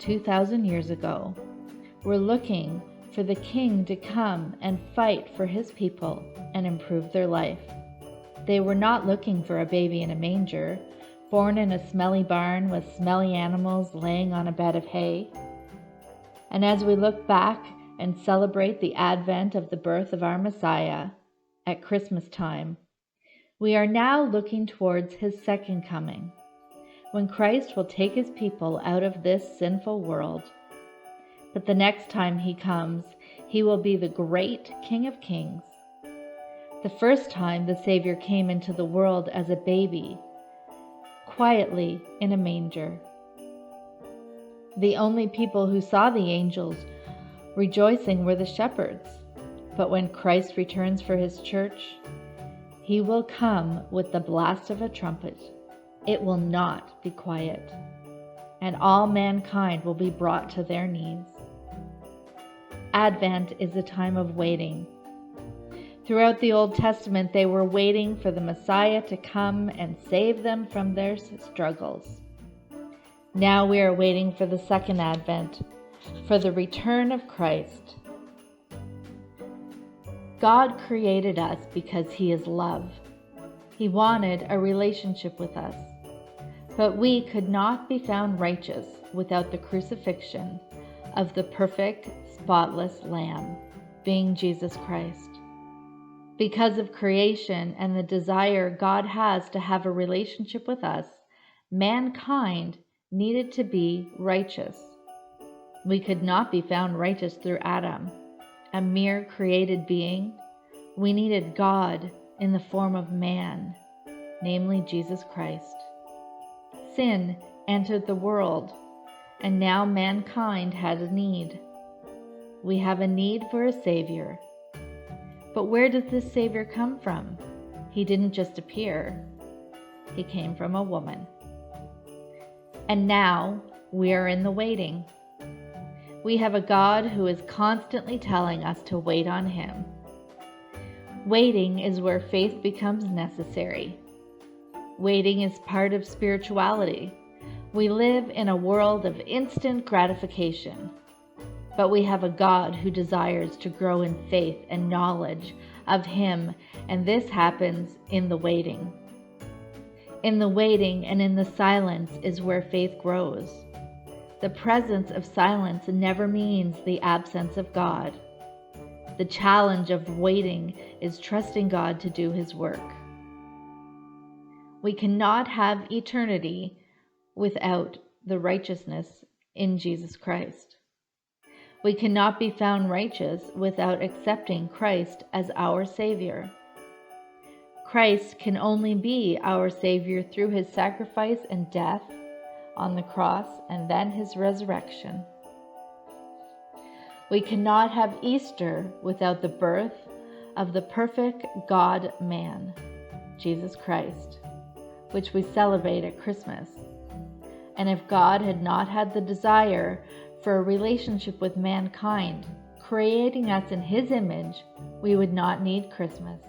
2,000 years ago were looking for the king to come and fight for his people and improve their life. They were not looking for a baby in a manger, born in a smelly barn with smelly animals laying on a bed of hay. And as we look back and celebrate the advent of the birth of our Messiah at Christmas time, we are now looking towards his second coming, when Christ will take his people out of this sinful world. But the next time he comes, he will be the great King of Kings. The first time the Savior came into the world as a baby, quietly in a manger. The only people who saw the angels rejoicing were the shepherds. But when Christ returns for his church, he will come with the blast of a trumpet. It will not be quiet, and all mankind will be brought to their knees. Advent is a time of waiting. Throughout the Old Testament, they were waiting for the Messiah to come and save them from their struggles. Now we are waiting for the second Advent, for the return of Christ. God created us because he is love. He wanted a relationship with us. But we could not be found righteous without the crucifixion of the perfect, spotless Lamb, being Jesus Christ. Because of creation and the desire God has to have a relationship with us, mankind needed to be righteous. We could not be found righteous through Adam, a mere created being. We needed God in the form of man, namely Jesus Christ. Sin entered the world, and now mankind had a need. We have a need for a Savior. But where does this Savior come from? He didn't just appear. He came from a woman. And now we are in the waiting. We have a God who is constantly telling us to wait on him. Waiting is where faith becomes necessary. Waiting is part of spirituality. We live in a world of instant gratification, but we have a God who desires to grow in faith and knowledge of him, and this happens in the waiting. In the waiting and in the silence is where faith grows. The presence of silence never means the absence of God. The challenge of waiting is trusting God to do his work. We cannot have eternity without the righteousness in Jesus Christ. We cannot be found righteous without accepting Christ as our Savior. Christ can only be our Savior through his sacrifice and death on the cross and then his resurrection. We cannot have Easter without the birth of the perfect God-man, Jesus Christ, which we celebrate at Christmas. And if God had not had the desire for a relationship with mankind, creating us in his image, we would not need Christmas.